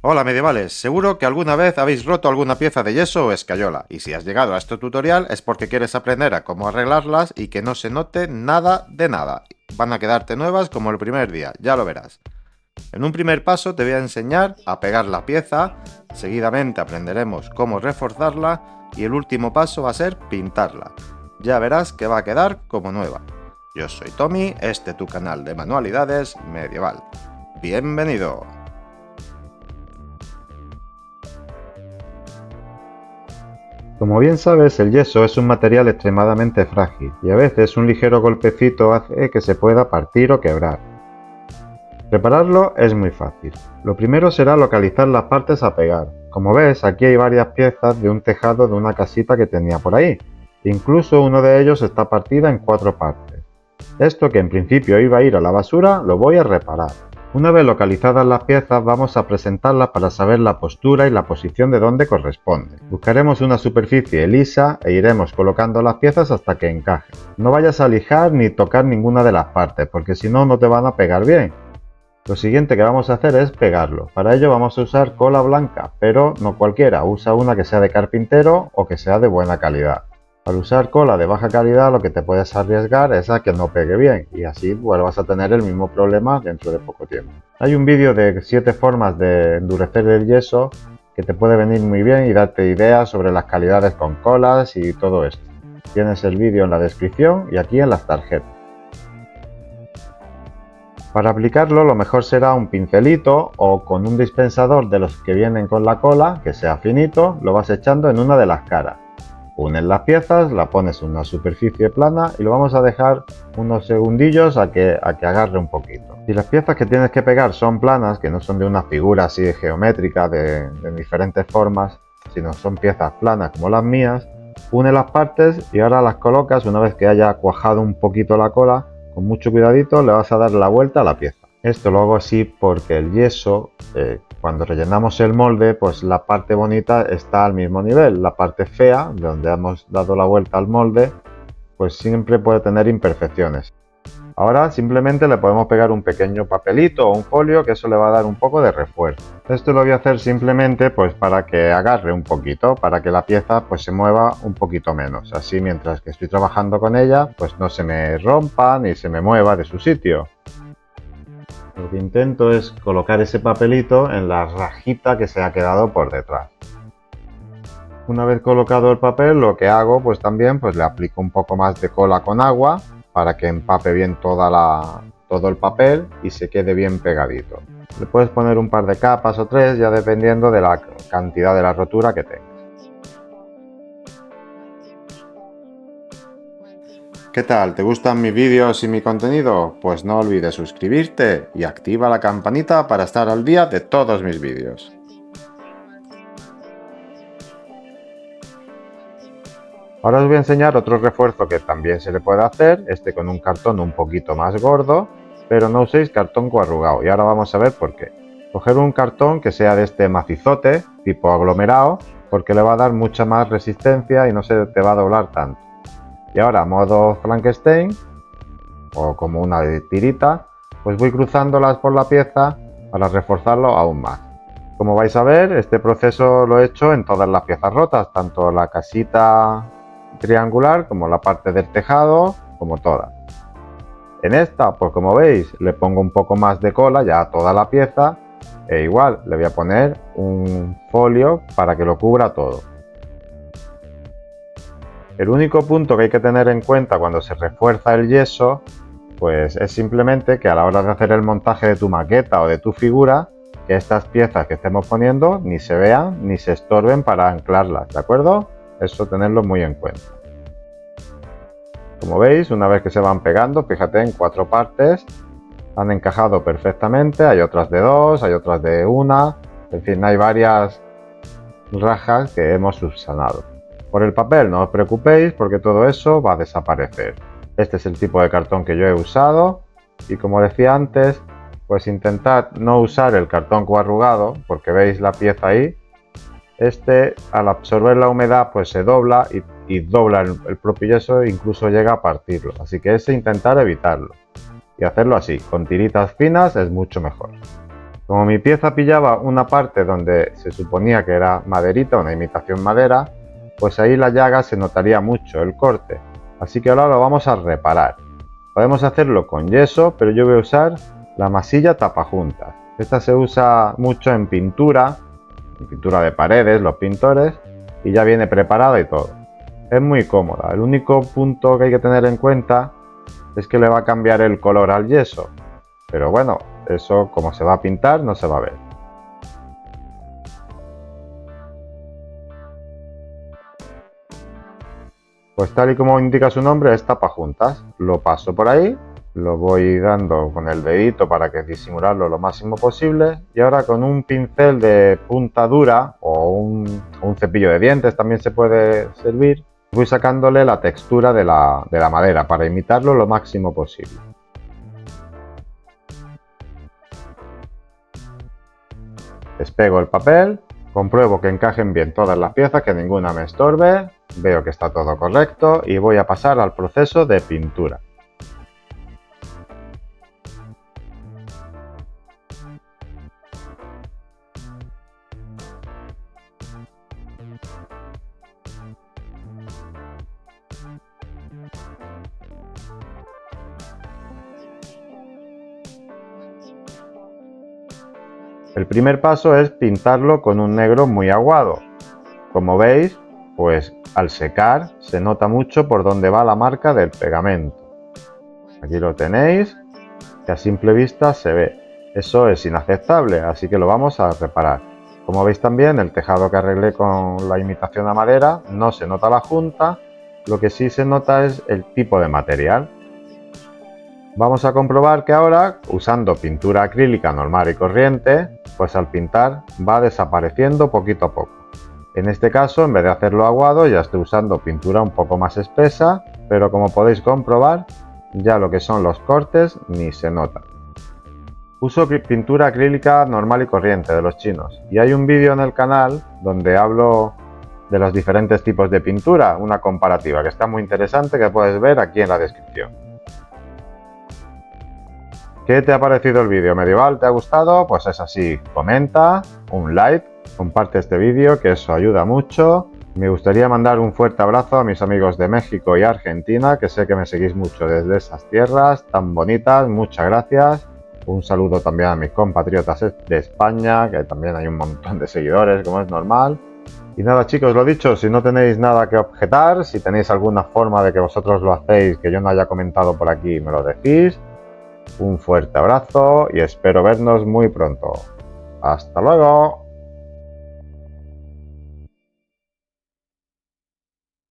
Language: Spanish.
Hola medievales, seguro que alguna vez habéis roto alguna pieza de yeso o escayola, y si has llegado a este tutorial es porque quieres aprender a cómo arreglarlas y que no se note nada de nada. Van a quedarte nuevas como el primer día, ya lo verás. En un primer paso te voy a enseñar a pegar la pieza, seguidamente aprenderemos cómo reforzarla y el último paso va a ser pintarla. Ya verás que va a quedar como nueva. Yo soy Tommy, este es tu canal de manualidades medieval. ¡Bienvenido! Como bien sabes, el yeso es un material extremadamente frágil y a veces un ligero golpecito hace que se pueda partir o quebrar. Repararlo es muy fácil. Lo primero será localizar las partes a pegar. Como ves, aquí hay varias piezas de un tejado de una casita que tenía por ahí. Incluso uno de ellos está partida en 4 partes. Esto, que en principio iba a ir a la basura, lo voy a reparar. Una vez localizadas las piezas, vamos a presentarlas para saber la postura y la posición de donde corresponde. Buscaremos una superficie lisa e iremos colocando las piezas hasta que encajen. No vayas a lijar ni tocar ninguna de las partes, porque si no, no te van a pegar bien. Lo siguiente que vamos a hacer es pegarlo. Para ello vamos a usar cola blanca, pero no cualquiera, usa una que sea de carpintero o que sea de buena calidad. Al usar cola de baja calidad lo que te puedes arriesgar es a que no pegue bien y así vuelvas a tener el mismo problema dentro de poco tiempo. Hay un vídeo de 7 formas de endurecer el yeso que te puede venir muy bien y darte ideas sobre las calidades con colas y todo esto. Tienes el vídeo en la descripción y aquí en las tarjetas. Para aplicarlo lo mejor será un pincelito o con un dispensador de los que vienen con la cola, que sea finito, lo vas echando en una de las caras. Unes las piezas, la pones en una superficie plana y lo vamos a dejar unos segundillos a que agarre un poquito. Si las piezas que tienes que pegar son planas, que no son de una figura así geométrica de diferentes formas, sino son piezas planas como las mías, une las partes y ahora las colocas. Una vez que haya cuajado un poquito la cola, con mucho cuidadito le vas a dar la vuelta a la pieza. Esto lo hago así porque el yeso, cuando rellenamos el molde, pues la parte bonita está al mismo nivel. La parte fea, donde hemos dado la vuelta al molde, pues siempre puede tener imperfecciones. Ahora simplemente le podemos pegar un pequeño papelito o un folio, que eso le va a dar un poco de refuerzo. Esto lo voy a hacer simplemente pues para que agarre un poquito, para que la pieza pues se mueva un poquito menos. Así mientras que estoy trabajando con ella, pues no se me rompa ni se me mueva de su sitio. Lo que intento es colocar ese papelito en la rajita que se ha quedado por detrás. Una vez colocado el papel, lo que hago pues también pues le aplico un poco más de cola con agua para que empape bien todo el papel y se quede bien pegadito. Le puedes poner un par de capas o 3 ya dependiendo de la cantidad de la rotura que tengas. ¿Qué tal? ¿Te gustan mis vídeos y mi contenido? Pues no olvides suscribirte y activa la campanita para estar al día de todos mis vídeos. Ahora os voy a enseñar otro refuerzo que también se le puede hacer, con un cartón un poquito más gordo, pero no uséis cartón coarrugado y ahora vamos a ver por qué. Coger un cartón que sea de este macizote, tipo aglomerado, porque le va a dar mucha más resistencia y no se te va a doblar tanto. Y ahora, modo Frankenstein, o como una tirita, pues voy cruzándolas por la pieza para reforzarlo aún más. Como vais a ver, este proceso lo he hecho en todas las piezas rotas, tanto la casita triangular como la parte del tejado, como todas. En esta, pues como veis, le pongo un poco más de cola ya a toda la pieza, e igual le voy a poner un folio para que lo cubra todo. El único punto que hay que tener en cuenta cuando se refuerza el yeso, pues es simplemente que a la hora de hacer el montaje de tu maqueta o de tu figura, que estas piezas que estemos poniendo ni se vean ni se estorben para anclarlas, ¿de acuerdo? Eso tenerlo muy en cuenta. Como veis, una vez que se van pegando, fíjate, en 4 partes han encajado perfectamente. Hay otras de 2, hay otras de 1, en fin, hay varias rajas que hemos subsanado. Por el papel no os preocupéis porque todo eso va a desaparecer. Este es el tipo de cartón que yo he usado y, como decía antes, pues intentad no usar el cartón coarrugado porque veis la pieza ahí. Al absorber la humedad pues se dobla y dobla el propio yeso e incluso llega a partirlo. Así que intentar evitarlo y hacerlo así, con tiritas finas es mucho mejor. Como mi pieza pillaba una parte donde se suponía que era maderita, una imitación madera, pues ahí la llaga se notaría mucho el corte, así que ahora lo vamos a reparar. Podemos hacerlo con yeso, pero yo voy a usar la masilla tapajuntas. Esta se usa mucho en pintura de paredes, los pintores, y ya viene preparada y todo. Es muy cómoda. El único punto que hay que tener en cuenta es que le va a cambiar el color al yeso, pero bueno, eso como se va a pintar no se va a ver. Pues tal y como indica su nombre, es tapajuntas. Lo paso por ahí, lo voy dando con el dedito para que disimularlo lo máximo posible, y ahora con un pincel de punta dura o un cepillo de dientes también se puede servir, voy sacándole la textura de la madera para imitarlo lo máximo posible. Despego el papel, compruebo que encajen bien todas las piezas, que ninguna me estorbe, veo que está todo correcto y voy a pasar al proceso de pintura. El primer paso es pintarlo con un negro muy aguado. Como veis, pues al secar se nota mucho por dónde va la marca del pegamento. Aquí lo tenéis, que a simple vista se ve. Eso es inaceptable, así que lo vamos a reparar. Como veis también, el tejado que arreglé con la imitación a madera no se nota la junta, lo que sí se nota es el tipo de material. Vamos a comprobar que ahora, usando pintura acrílica normal y corriente, pues al pintar va desapareciendo poquito a poco. En este caso, en vez de hacerlo aguado, ya estoy usando pintura un poco más espesa, pero como podéis comprobar, ya lo que son los cortes ni se nota. Uso pintura acrílica normal y corriente de los chinos, y hay un vídeo en el canal donde hablo de los diferentes tipos de pintura, una comparativa que está muy interesante que puedes ver aquí en la descripción. ¿Qué te ha parecido el vídeo medieval? ¿Te ha gustado? Pues es así, comenta, un like, comparte este vídeo que eso ayuda mucho. Me gustaría mandar un fuerte abrazo a mis amigos de México y Argentina, que sé que me seguís mucho desde esas tierras tan bonitas, muchas gracias. Un saludo también a mis compatriotas de España, que también hay un montón de seguidores, como es normal. Y nada chicos, lo dicho, si no tenéis nada que objetar, si tenéis alguna forma de que vosotros lo hacéis que yo no haya comentado por aquí, me lo decís. Un fuerte abrazo y espero vernos muy pronto. ¡Hasta luego!